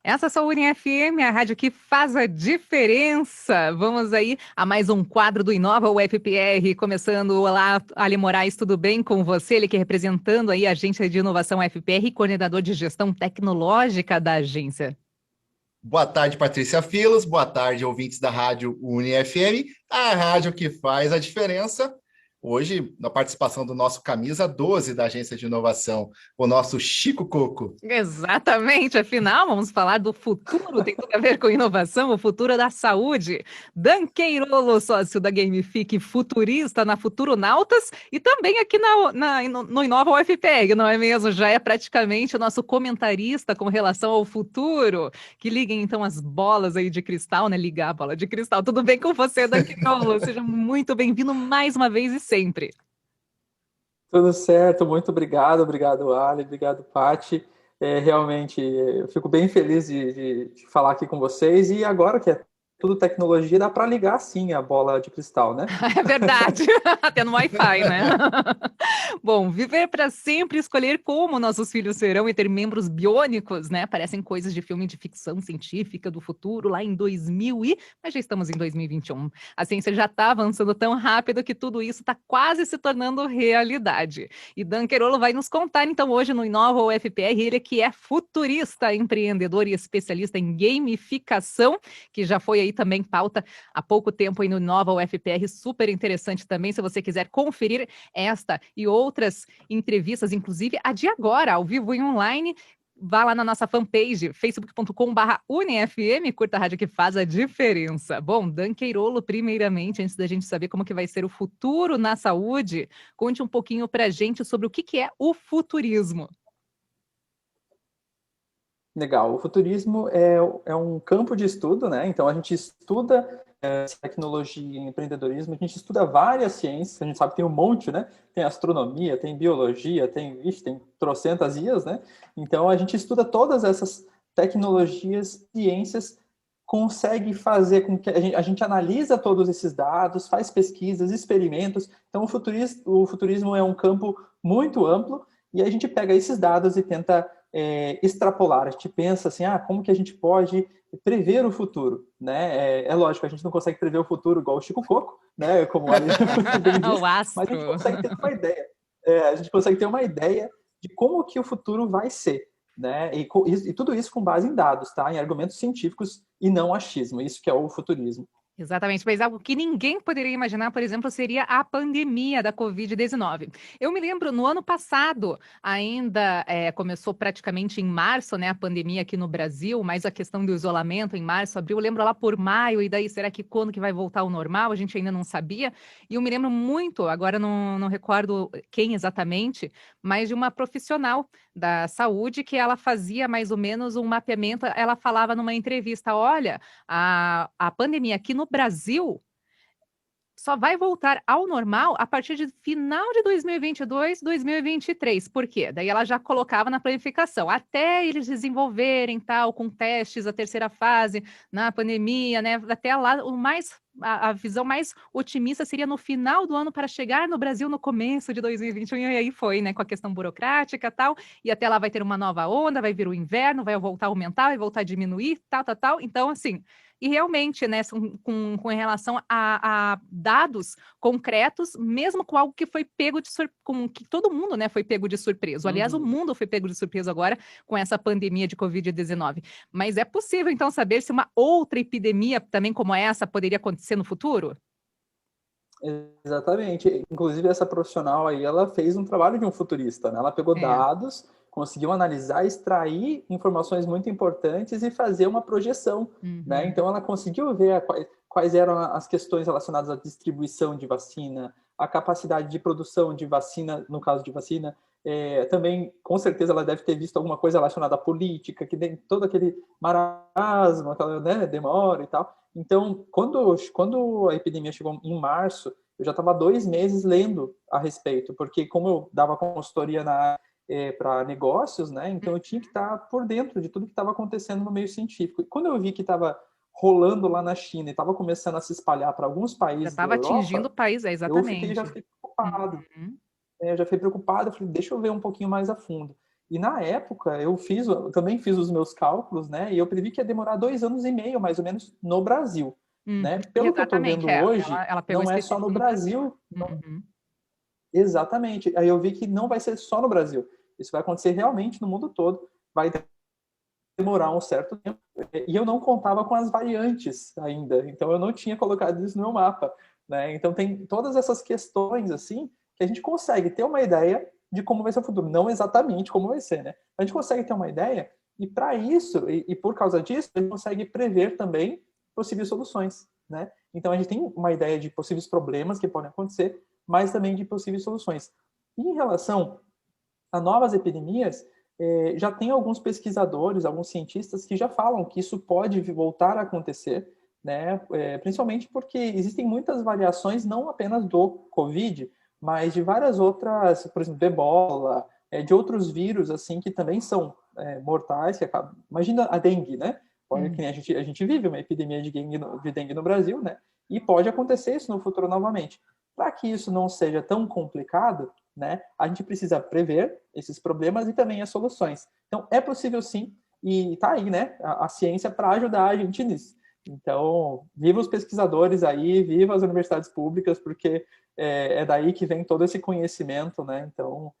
Essa é a sua UniFM, a rádio que faz a diferença. Vamos aí a mais um quadro do Inova UFPR, começando. Olá, Ali Moraes, tudo bem com você? Ele que é representando aí a Agência de Inovação UFPR e coordenador de gestão tecnológica da agência. Boa tarde, Patrícia Filos. Boa tarde, ouvintes da Rádio UniFM, a rádio que faz a diferença. Hoje, na participação do nosso camisa 12 da Agência de Inovação, o nosso Chico Coco. Exatamente, afinal, vamos falar do futuro, tem tudo a ver com inovação, o futuro da saúde. Dan Queirolo, sócio da Gamifique, futurista na Futuronautas e também aqui no Inova UFPR, não é mesmo? Já é praticamente o nosso comentarista com relação ao futuro. Que liguem então as bolas aí de cristal, né? Ligar a bola de cristal. Tudo bem com você, Dan Queirolo? Seja muito bem-vindo mais uma vez e sempre. Tudo certo, muito obrigado, Ali, obrigado, Pati. Realmente, eu fico bem feliz de falar aqui com vocês. E agora que é tudo tecnologia, dá para ligar sim a bola de cristal, né? É verdade, até no Wi-Fi, né? Bom, viver para sempre, escolher como nossos filhos serão e ter membros biônicos, né? Parecem coisas de filme de ficção científica do futuro, lá em 2000 mas já estamos em 2021. A ciência já está avançando tão rápido que tudo isso está quase se tornando realidade. E Dan Queirolo vai nos contar, então, hoje no Inova UFPR, ele que é futurista, empreendedor e especialista em gamificação, que já foi aí também pauta há pouco tempo aí no Nova UFPR, super interessante também, se você quiser conferir esta e outras entrevistas, inclusive a de agora, ao vivo e online, vá lá na nossa fanpage, facebook.com/UniFM, curta a rádio que faz a diferença. Bom, Dan Queirolo, primeiramente, antes da gente saber como que vai ser o futuro na saúde, conte um pouquinho pra gente sobre o que é o futurismo. Legal. O futurismo é um campo de estudo, né? Então, a gente estuda tecnologia e empreendedorismo, a gente estuda várias ciências, a gente sabe que tem um monte, né? Tem astronomia, tem biologia, tem trocentas IAs, né? Então, a gente estuda todas essas tecnologias, ciências, consegue fazer com que a gente analisa todos esses dados, faz pesquisas, experimentos. Então, o futurismo é um campo muito amplo e a gente pega esses dados e tenta extrapolar. A gente pensa assim, como que a gente pode prever o futuro, né? É lógico, a gente não consegue prever o futuro igual o Chico Coco, né? Como o Ali bem O disse, mas a gente astro. consegue ter uma ideia. A gente consegue ter uma ideia de como que o futuro vai ser, né? E tudo isso com base em dados, tá? Em argumentos científicos e não achismo. Isso que é o futurismo. Exatamente, mas algo que ninguém poderia imaginar, por exemplo, seria a pandemia da Covid-19. Eu me lembro, no ano passado, ainda começou praticamente em março, né, a pandemia aqui no Brasil, mas a questão do isolamento em março, abril, eu lembro lá por maio, e daí será que quando que vai voltar ao normal? A gente ainda não sabia. E eu me lembro muito, agora não recordo quem exatamente, mas de uma profissional da saúde que ela fazia mais ou menos um mapeamento, ela falava numa entrevista, olha, a pandemia aqui no Brasil só vai voltar ao normal a partir de final de 2022, 2023. Por quê? Daí ela já colocava na planificação, até eles desenvolverem tal, com testes, a terceira fase na pandemia, né? Até lá, a visão mais otimista seria no final do ano para chegar no Brasil no começo de 2021, e aí foi, né, com a questão burocrática e tal, e até lá vai ter uma nova onda, vai vir o inverno, vai voltar a aumentar, vai voltar a diminuir, tal. Então, assim, e realmente, né, com relação a dados concretos, mesmo com algo que foi pego de surpresa, com que todo mundo, né, foi pego de surpresa. Aliás, o Uhum. mundo foi pego de surpresa agora com essa pandemia de Covid-19. Mas é possível, então, saber se uma outra epidemia, também como essa, poderia acontecer no futuro? Exatamente. Inclusive, essa profissional aí, ela fez um trabalho de um futurista, né? Ela pegou É. dados, conseguiu analisar, extrair informações muito importantes e fazer uma projeção, né? Uhum. Então, ela conseguiu ver quais eram as questões relacionadas à distribuição de vacina, a capacidade de produção de vacina, no caso de vacina. Também, com certeza, ela deve ter visto alguma coisa relacionada à política, que tem todo aquele marasmo, aquela, né, demora e tal. Então, quando a epidemia chegou em março, eu já estava 2 meses lendo a respeito, porque como eu dava consultoria para negócios, né, então eu tinha que estar por dentro de tudo que estava acontecendo no meio científico. E quando eu vi que estava rolando lá na China e estava começando a se espalhar para alguns Já países da estava atingindo Europa, o país, já exatamente. fiquei preocupado. Uhum. Eu já fiquei preocupado, eu falei, deixa eu ver um pouquinho mais a fundo. E na época, eu também fiz os meus cálculos, né? E eu previ que ia demorar 2 anos e meio, mais ou menos, no Brasil, né? Pelo que eu estou Exatamente, vendo hoje, ela pegou não é só no específico no Brasil. Brasil. Uhum. Exatamente. Aí eu vi que não vai ser só no Brasil. Isso vai acontecer realmente no mundo todo. Vai demorar um certo tempo. E eu não contava com as variantes ainda. Então eu não tinha colocado isso no meu mapa, né? Então tem todas essas questões assim que a gente consegue ter uma ideia de como vai ser o futuro, não exatamente como vai ser, né? A gente consegue ter uma ideia e para isso e por causa disso a gente consegue prever também possíveis soluções, né? Então a gente tem uma ideia de possíveis problemas que podem acontecer, mas também de possíveis soluções. E em relação a novas epidemias, já tem alguns pesquisadores, alguns cientistas que já falam que isso pode voltar a acontecer, né? Principalmente porque existem muitas variações, não apenas do Covid, mas de várias outras, por exemplo, ebola, de outros vírus assim que também são mortais. Imagina a dengue, né? Olha que a gente vive uma epidemia de dengue no Brasil, né? E pode acontecer isso no futuro novamente. Para que isso não seja tão complicado, né, a gente precisa prever esses problemas e também as soluções. Então, é possível sim, e está aí, né, a ciência para ajudar a gente nisso. Então, viva os pesquisadores aí, viva as universidades públicas, porque é daí que vem todo esse conhecimento, né? Então,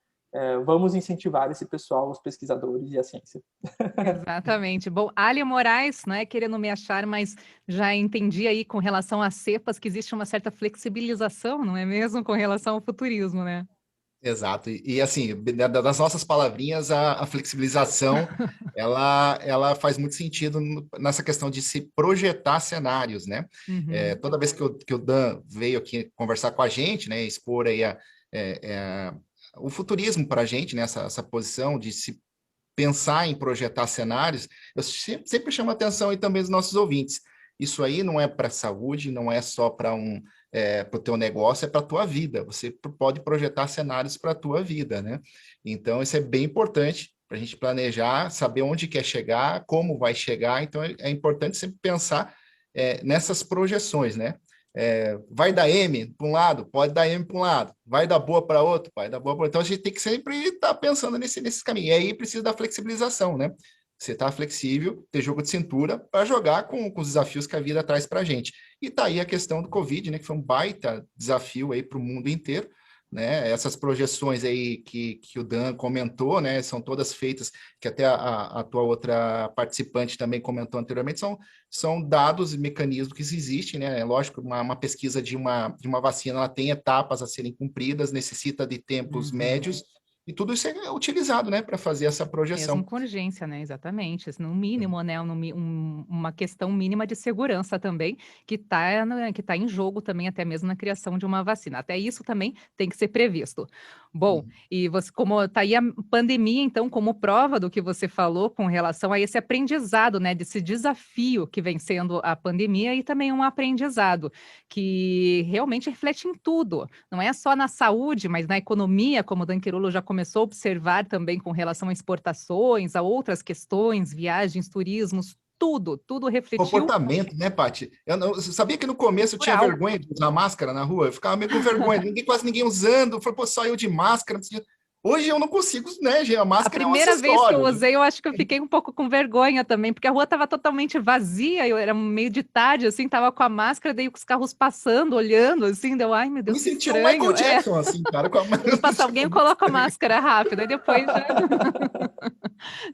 vamos incentivar esse pessoal, os pesquisadores e a ciência. Exatamente. Bom, Ali Moraes, não é querendo me achar, mas já entendi aí com relação às cepas que existe uma certa flexibilização, não é mesmo, com relação ao futurismo, né? Exato. Assim, das nossas palavrinhas, a flexibilização, ela faz muito sentido nessa questão de se projetar cenários, né? Uhum. Toda vez que o Dan veio aqui conversar com a gente, né, expor aí o futurismo para a gente, né, essa posição de se pensar em projetar cenários, eu sempre chamo a atenção aí também dos nossos ouvintes. Isso aí não é para a saúde, não é só para para o teu negócio, é para a tua vida. Você pode projetar cenários para a tua vida, né? Então, isso é bem importante para a gente planejar, saber onde quer chegar, como vai chegar. Então, é importante sempre pensar nessas projeções, né? Vai dar M para um lado, pode dar M para um lado, vai dar boa para outro, vai dar boa para outro. Então a gente tem que sempre estar pensando nesse caminho. E aí precisa da flexibilização, né? Você está flexível, ter jogo de cintura para jogar com os desafios que a vida traz para a gente. E tá aí a questão do Covid, né? Que foi um baita desafio aí para o mundo inteiro, né? Essas projeções aí que o Dan comentou, né? São todas feitas, que até a tua outra participante também comentou anteriormente, são dados e mecanismos que existem, né? É lógico, uma pesquisa de uma vacina, ela tem etapas a serem cumpridas, necessita de tempos médios, e tudo isso é utilizado, né, para fazer essa Mesmo projeção. com urgência, né? Exatamente. No mínimo, né? Uma questão mínima de segurança também, que tá em jogo também, até mesmo na criação de uma vacina. Até isso também tem que ser previsto. Bom, e você, como tá aí a pandemia, então, como prova do que você falou com relação a esse aprendizado, né? Desse desafio que vem sendo a pandemia e também um aprendizado que realmente reflete em tudo. Não é só na saúde, mas na economia, como o Dan Quirolo já começou a observar também com relação a exportações, a outras questões, viagens, turismos, tudo refletiu Comportamento, né, Paty? Você sabia que no começo eu tinha cultural. vergonha de usar máscara na rua? Eu ficava meio com vergonha, quase ninguém usando. Eu falei, pô, só eu de máscara. Hoje eu não consigo, né, gente? A A máscara é um primeira vez que eu acessório, né? usei, eu acho que eu fiquei um pouco com vergonha também, porque a rua estava totalmente vazia, eu era meio de tarde, assim, tava com a máscara, daí com os carros passando, olhando, assim, deu, ai, meu Eu me Deus, que senti um Michael estranho. Jackson, assim, cara, com a Quando passar alguém, muito coloca a estranho. máscara rápido, aí depois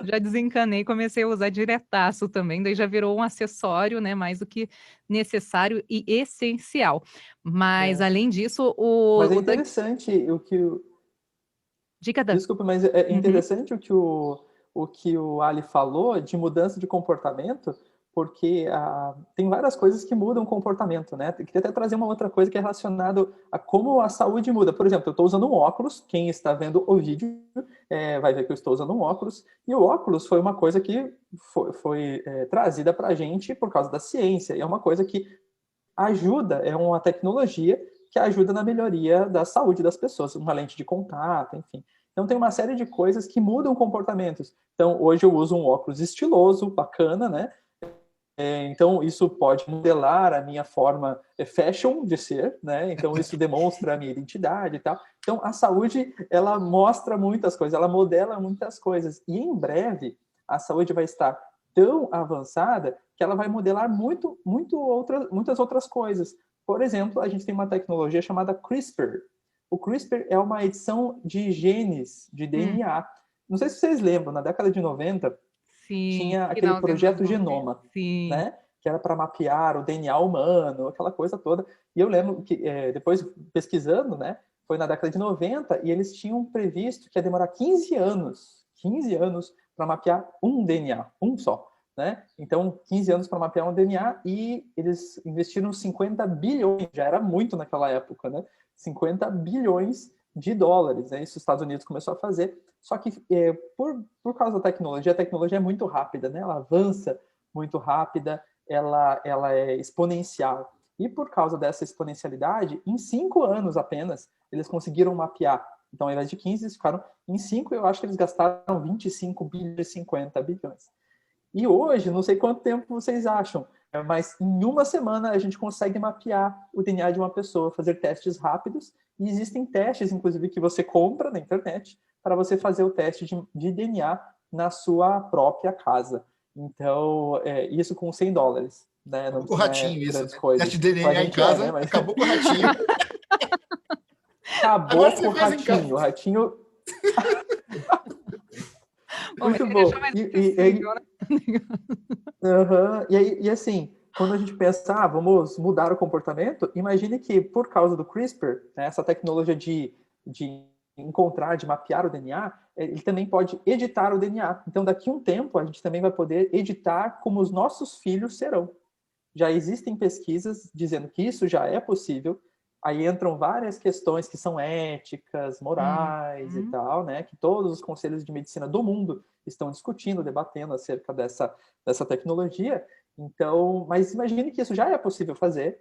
já desencanei, comecei a usar diretaço também, daí já virou um acessório, né, mais do que necessário e essencial. Mas, É. além disso, Mas é o Dan... interessante Diga, Dan. Desculpa, mas é Uhum. interessante o que o Ali falou de mudança de comportamento, porque tem várias coisas que mudam o comportamento, né? Eu queria até trazer uma outra coisa que é relacionado a como a saúde muda. Por exemplo, eu estou usando um óculos, quem está vendo o vídeo vai ver que eu estou usando um óculos, e o óculos foi uma coisa que foi trazida para a gente por causa da ciência, e é uma coisa que ajuda, é uma tecnologia que ajuda na melhoria da saúde das pessoas, uma lente de contato, enfim. Então tem uma série de coisas que mudam comportamentos. Então hoje eu uso um óculos estiloso, bacana, né? Então isso pode modelar a minha forma fashion de ser, né? Então isso demonstra a minha identidade e tal. Então, a saúde, ela mostra muitas coisas, ela modela muitas coisas. E em breve, a saúde vai estar tão avançada que ela vai modelar muitas outras coisas. Por exemplo, a gente tem uma tecnologia chamada CRISPR. O CRISPR é uma edição de genes, de DNA. Não sei se vocês lembram, na década de 90, tinha aquele projeto Genoma, né? Que era para mapear o DNA humano, aquela coisa toda. E eu lembro que, depois pesquisando, né? Foi na década de 90 e eles tinham previsto que ia demorar 15 anos para mapear um DNA, um só, né? Então, 15 anos para mapear um DNA e eles investiram 50 bilhões, já era muito naquela época, né? 50 bilhões de dólares, né? Isso os Estados Unidos começou a fazer. Só que por causa da tecnologia, a tecnologia é muito rápida, né? Ela avança muito rápida, ela é exponencial. E por causa dessa exponencialidade, em 5 anos apenas, eles conseguiram mapear. Então, ao invés de 15, eles ficaram em 5, eu acho que eles gastaram 25 bilhões, 50 bilhões. E hoje, não sei quanto tempo vocês acham, mas em uma semana a gente consegue mapear o DNA de uma pessoa, fazer testes rápidos, e existem testes, inclusive, que você compra na internet para você fazer o teste de DNA na sua própria casa. Então, isso com $100, né? Acabou com o ratinho, isso, né? Coisas. Teste de DNA em casa, né? Mas... acabou com o ratinho. Acabou com o ratinho. O ratinho... Muito bom. E assim, quando a gente pensa, vamos mudar o comportamento, imagine que por causa do CRISPR, né, essa tecnologia de encontrar, de mapear o DNA, ele também pode editar o DNA. Então, daqui a um tempo, a gente também vai poder editar como os nossos filhos serão. Já existem pesquisas dizendo que isso já é possível. Aí entram várias questões que são éticas, morais e tal, né? Que todos os conselhos de medicina do mundo estão discutindo, debatendo acerca dessa tecnologia. Então, mas imagine que isso já é possível fazer,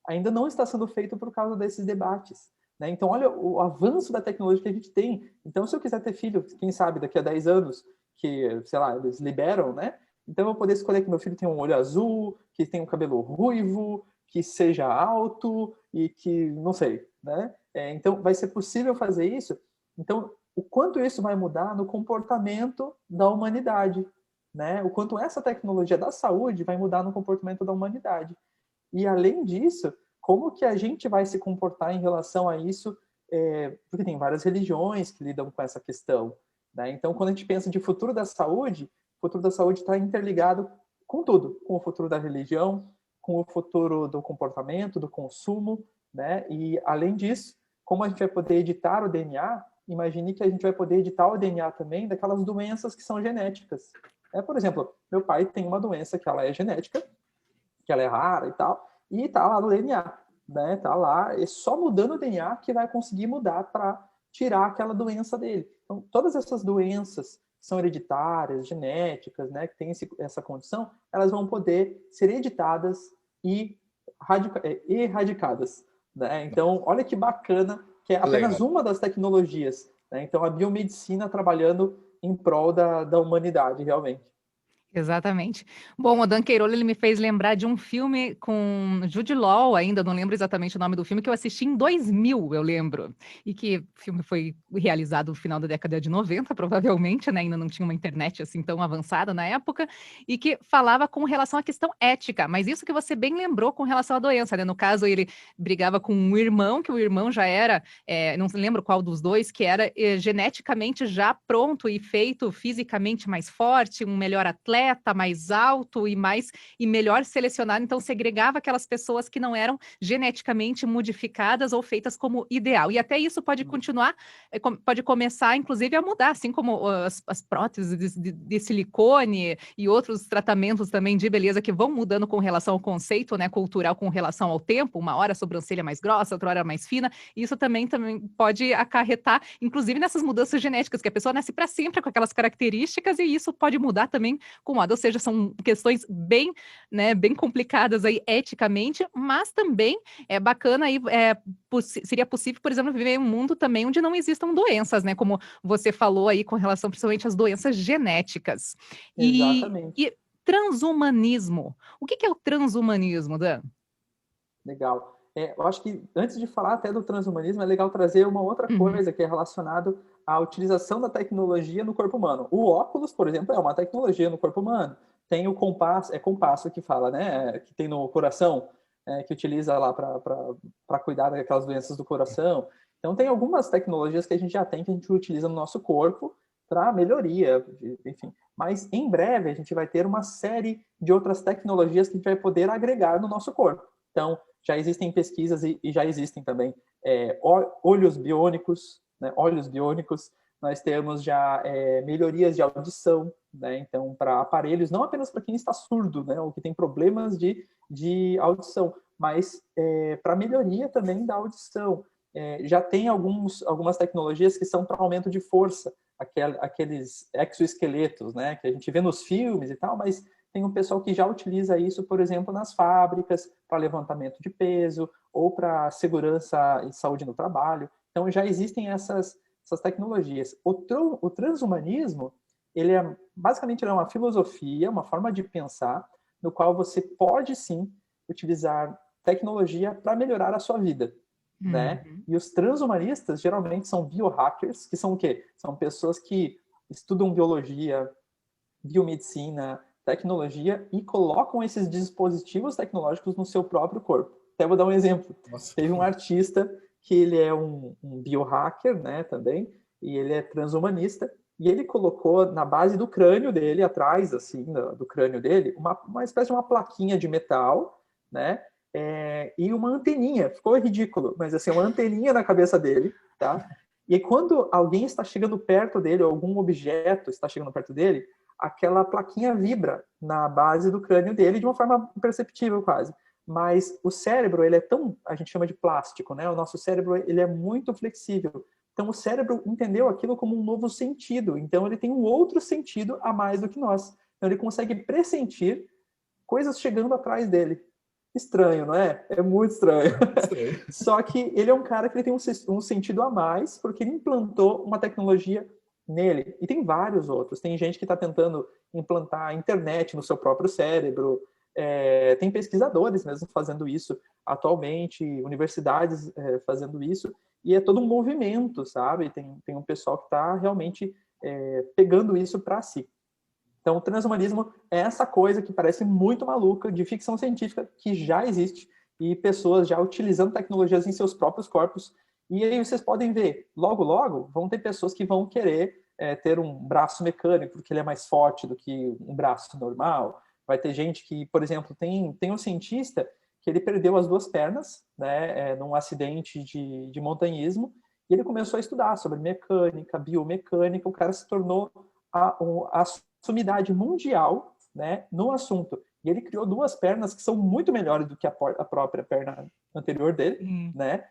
ainda não está sendo feito por causa desses debates, né? Então, olha o avanço da tecnologia que a gente tem. Então, se eu quiser ter filho, quem sabe daqui a 10 anos, que, sei lá, eles liberam, né? Então, eu vou poder escolher que meu filho tenha um olho azul, que tenha um cabelo ruivo, que seja alto e que, não sei, né? Então, vai ser possível fazer isso. Então, o quanto isso vai mudar no comportamento da humanidade, né? O quanto essa tecnologia da saúde vai mudar no comportamento da humanidade. E, além disso, como que a gente vai se comportar em relação a isso? Porque tem várias religiões que lidam com essa questão, né? Então, quando a gente pensa de futuro da saúde, o futuro da saúde está interligado com tudo, com o futuro da religião, com o futuro do comportamento, do consumo, né? E, além disso, como a gente vai poder editar o DNA, imagine que a gente vai poder editar o DNA também daquelas doenças que são genéticas. Por exemplo, meu pai tem uma doença que ela é genética, que ela é rara e tal, e tá lá no DNA, né? Tá lá, é só mudando o DNA que vai conseguir mudar para tirar aquela doença dele. Então, todas essas doenças que são hereditárias, genéticas, né, que tem essa condição, elas vão poder ser editadas e erradicadas, né? Então, olha que bacana, que é apenas uma das tecnologias, né? Então, a biomedicina trabalhando em prol da humanidade, realmente. Exatamente. Bom, o Dan Queiroz, ele me fez lembrar de um filme com Jude Law, ainda não lembro exatamente o nome do filme, que eu assisti em 2000, eu lembro. E que o filme foi realizado no final da década de 90, provavelmente, né? Ainda não tinha uma internet assim tão avançada na época, e que falava com relação à questão ética. Mas isso que você bem lembrou com relação à doença, né? No caso, ele brigava com um irmão, que o irmão já era, não lembro qual dos dois, que era geneticamente já pronto e feito fisicamente mais forte, um melhor atleta, mais alto e melhor selecionado, então segregava aquelas pessoas que não eram geneticamente modificadas ou feitas como ideal. E até isso pode continuar, pode começar, inclusive, a mudar, assim como as próteses de silicone e outros tratamentos também de beleza que vão mudando com relação ao conceito, né, cultural, com relação ao tempo, uma hora a sobrancelha mais grossa, outra hora mais fina. Isso também pode acarretar, inclusive, nessas mudanças genéticas, que a pessoa nasce para sempre com aquelas características, e isso pode mudar também com moda, ou seja, são questões bem, né, bem complicadas aí eticamente, mas também é bacana aí, seria possível, por exemplo, viver em um mundo também onde não existam doenças, né, como você falou aí com relação principalmente às doenças genéticas. Exatamente. E transhumanismo. O que é o transhumanismo, Dan? Legal. eu acho que antes de falar até do transhumanismo, é legal trazer uma outra coisa que é relacionado à utilização da tecnologia no corpo humano. O óculos, por exemplo, é uma tecnologia no corpo humano. Tem o compasso, é compasso que fala, né? Que tem no coração, que utiliza lá para cuidar daquelas doenças do coração. Então, tem algumas tecnologias que a gente já tem, que a gente utiliza no nosso corpo para melhoria, enfim. Mas, em breve, a gente vai ter uma série de outras tecnologias que a gente vai poder agregar no nosso corpo. Então, já existem pesquisas e já existem também olhos biônicos, né? Olhos biônicos. Nós temos já melhorias de audição, né? Então, para aparelhos, não apenas para quem está surdo, né? Ou que tem problemas de audição, mas para melhoria também da audição. Já tem algumas tecnologias que são para aumento de força, aqueles exoesqueletos, né? Que a gente vê nos filmes e tal, mas tem um pessoal que já utiliza isso, por exemplo, nas fábricas, para levantamento de peso ou para segurança e saúde no trabalho. Então, já existem essas tecnologias. O transhumanismo, basicamente ele é uma filosofia, uma forma de pensar, no qual você pode, sim, utilizar tecnologia para melhorar a sua vida. Né? E os transhumanistas, geralmente, são biohackers, que são o quê? São pessoas que estudam biologia, biomedicina, tecnologia e colocam esses dispositivos tecnológicos no seu próprio corpo. Até vou dar um exemplo. Nossa. Teve um artista que ele é um biohacker, né, também, e ele é transhumanista, e ele colocou na base do crânio dele, atrás, assim, do crânio dele, uma espécie de uma plaquinha de metal, né, e uma anteninha. Ficou ridículo, mas assim, uma anteninha na cabeça dele, tá? E aí, quando alguém está chegando perto dele, ou algum objeto está chegando perto dele, aquela plaquinha vibra na base do crânio dele de uma forma imperceptível quase. Mas o cérebro, ele é tão, a gente chama de plástico, né? O nosso cérebro, ele é muito flexível. Então, o cérebro entendeu aquilo como um novo sentido. Então, ele tem um outro sentido a mais do que nós. Então, ele consegue pressentir coisas chegando atrás dele. Estranho, não é? É muito estranho. Só que ele é um cara que ele tem um sentido a mais, porque ele implantou uma tecnologia nele. E tem vários outros. Tem gente que está tentando implantar a internet no seu próprio cérebro. Tem pesquisadores mesmo fazendo isso atualmente, universidades fazendo isso. E é todo um movimento, sabe? Tem um pessoal que está realmente pegando isso para si. Então, o transhumanismo é essa coisa que parece muito maluca, de ficção científica, que já existe, e pessoas já utilizando tecnologias em seus próprios corpos. E aí vocês podem ver, logo, logo, vão ter pessoas que vão querer ter um braço mecânico, porque ele é mais forte do que um braço normal. Vai ter gente que, por exemplo, tem um cientista que ele perdeu as duas pernas, né, num acidente de montanhismo, e ele começou a estudar sobre mecânica, biomecânica, o cara se tornou a sumidade mundial, né, no assunto. E ele criou duas pernas que são muito melhores do que a própria perna anterior dele, né?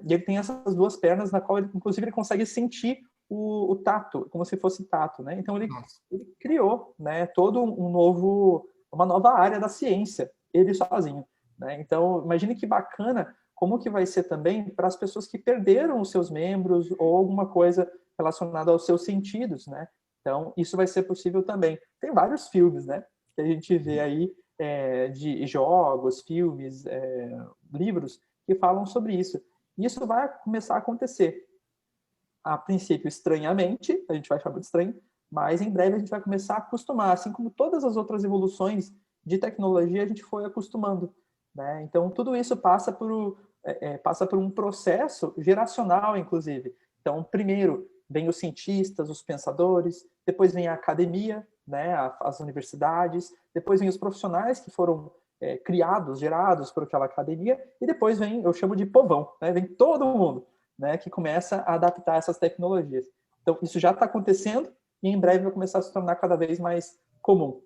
E ele tem essas duas pernas na qual, inclusive, ele consegue sentir o tato, como se fosse tato, né? Então, ele criou, né, uma nova área da ciência, ele sozinho, né? Então, imagine que bacana como que vai ser também para as pessoas que perderam os seus membros ou alguma coisa relacionada aos seus sentidos, né? Então, isso vai ser possível também. Tem vários filmes, né, que a gente vê aí de jogos, filmes, livros que falam sobre isso. E isso vai começar a acontecer. A princípio, estranhamente, a gente vai chamar de estranho, mas em breve a gente vai começar a acostumar, assim como todas as outras evoluções de tecnologia a gente foi acostumando, né? Então, tudo isso passa por um processo geracional, inclusive. Então, primeiro, vem os cientistas, os pensadores, depois vem a academia, né, as universidades, depois vem os profissionais que foram criados, gerados por aquela academia, e depois vem, eu chamo de povão, né, vem todo mundo, né, que começa a adaptar essas tecnologias. Então, isso já está acontecendo e em breve vai começar a se tornar cada vez mais comum.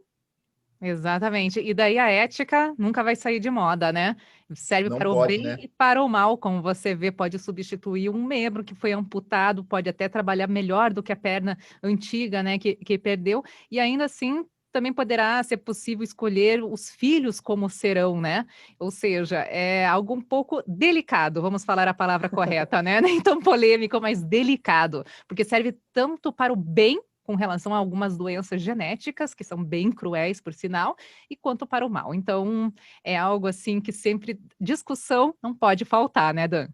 Exatamente. E daí a ética nunca vai sair de moda, né? Serve Não para o pode, bem né? e para o mal, como você vê, pode substituir um membro que foi amputado, pode até trabalhar melhor do que a perna antiga, né, que perdeu, e ainda assim também poderá ser possível escolher os filhos como serão, né? Ou seja, é algo um pouco delicado, vamos falar a palavra correta, né? Nem tão polêmico, mas delicado, porque serve tanto para o bem com relação a algumas doenças genéticas, que são bem cruéis, por sinal, e quanto para o mal. Então, é algo assim que sempre discussão não pode faltar, né, Dan?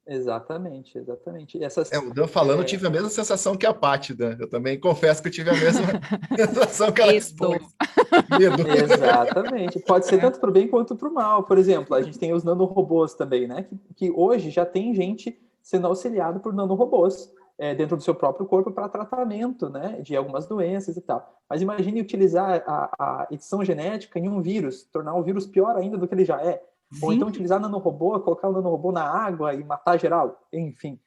Exatamente, exatamente. O Dan falando, eu tive a mesma sensação que a Paty, Dan. Eu também confesso que eu tive a mesma sensação que ela expôs. Medo. Exatamente. Pode ser tanto para o bem quanto para o mal. Por exemplo, a gente tem os nanorobôs também, né? Que hoje já tem gente sendo auxiliado por nanorobôs dentro do seu próprio corpo para tratamento, né, de algumas doenças e tal. Mas imagine utilizar a edição genética em um vírus, tornar o vírus pior ainda do que ele já é. Ou então utilizar nanorobô, colocar o nanorobô na água e matar geral. Enfim,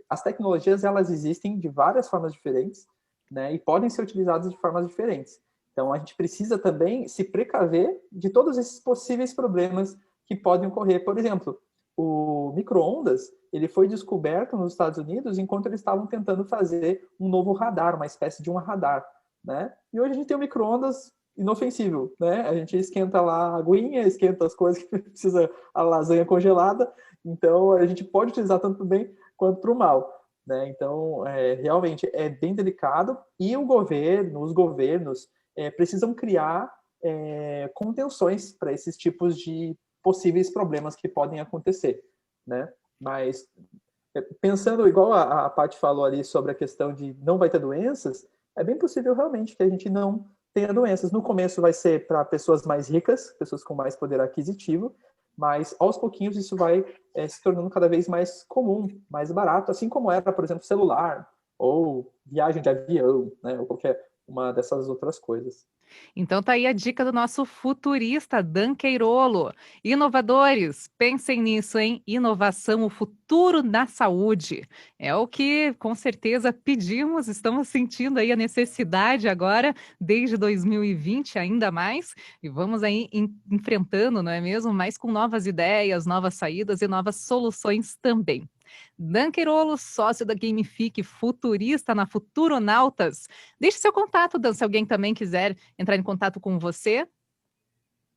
as tecnologias, elas existem de várias formas diferentes, né, e podem ser utilizadas de formas diferentes. Então, a gente precisa também se precaver de todos esses possíveis problemas que podem ocorrer. Por exemplo, o micro-ondas, ele foi descoberto nos Estados Unidos enquanto eles estavam tentando fazer um novo radar, uma espécie de um radar, né? E hoje a gente tem o micro-ondas inofensivo, né? A gente esquenta lá a aguinha, esquenta as coisas que precisa, a lasanha congelada, então a gente pode utilizar tanto para o bem quanto para o mal, né? Então, realmente é bem delicado e os governos precisam criar contenções para esses tipos de possíveis problemas que podem acontecer, né? Mas pensando igual a Paty falou ali sobre a questão de não vai ter doenças, é bem possível realmente que a gente não tenha doenças. No começo vai ser para pessoas mais ricas, pessoas com mais poder aquisitivo, mas aos pouquinhos isso vai se tornando cada vez mais comum, mais barato, assim como era, por exemplo, celular ou viagem de avião, né, ou qualquer uma dessas outras coisas. Então tá aí a dica do nosso futurista Dan Queirolo. Inovadores, pensem nisso, hein? Inovação, o futuro da saúde. É o que com certeza pedimos, estamos sentindo aí a necessidade agora, desde 2020 ainda mais, e vamos aí enfrentando, não é mesmo? Mas com novas ideias, novas saídas e novas soluções também. Dan Queirolo, sócio da Gamifique, futurista na Futuronautas. Deixe seu contato, Dan, se alguém também quiser entrar em contato com você.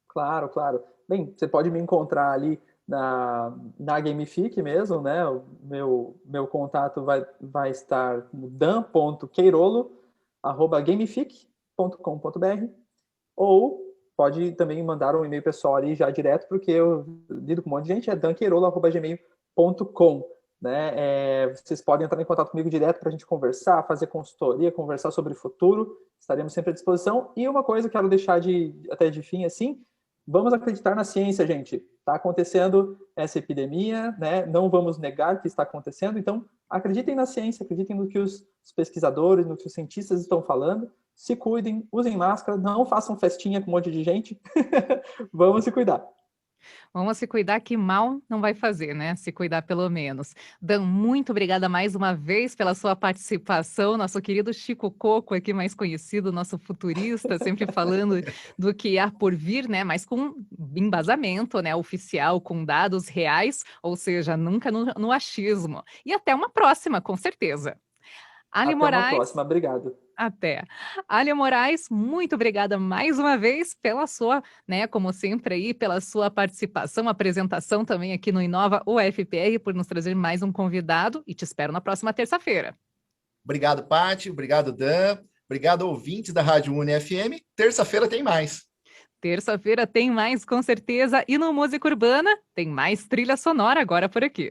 Claro, claro. Bem, você pode me encontrar ali na Gamifique mesmo, né? O meu contato vai estar no dan.queirolo@gamifique.com.br, ou pode também mandar um e-mail pessoal ali já direto, porque eu lido com um monte de gente, é danqueirolo@gmail.com. Né? Vocês podem entrar em contato comigo direto para a gente conversar, fazer consultoria, conversar sobre o futuro, estaremos sempre à disposição. E uma coisa que quero deixar até de fim, assim, vamos acreditar na ciência, gente. Está acontecendo essa epidemia, né? Não vamos negar que está acontecendo, então acreditem na ciência, acreditem no que os pesquisadores, no que os cientistas estão falando, se cuidem, usem máscara, não façam festinha com um monte de gente, vamos se cuidar. Vamos se cuidar, que mal não vai fazer, né? Se cuidar pelo menos. Dan, muito obrigada mais uma vez pela sua participação. Nosso querido Chico Coco, aqui mais conhecido, nosso futurista, sempre falando do que há por vir, né? Mas com embasamento, né? Oficial, com dados reais, ou seja, nunca no achismo. E até uma próxima, com certeza. Ali Até Moraes. Uma próxima, obrigado. Até. Alia Moraes, muito obrigada mais uma vez pela sua, né, como sempre aí, pela sua participação, apresentação também aqui no Inova UFPR, por nos trazer mais um convidado, e te espero na próxima terça-feira. Obrigado, Paty, obrigado, Dan, obrigado, ouvintes da Rádio UniFM. Terça-feira tem mais. Terça-feira tem mais, com certeza, e no Música Urbana tem mais trilha sonora agora por aqui.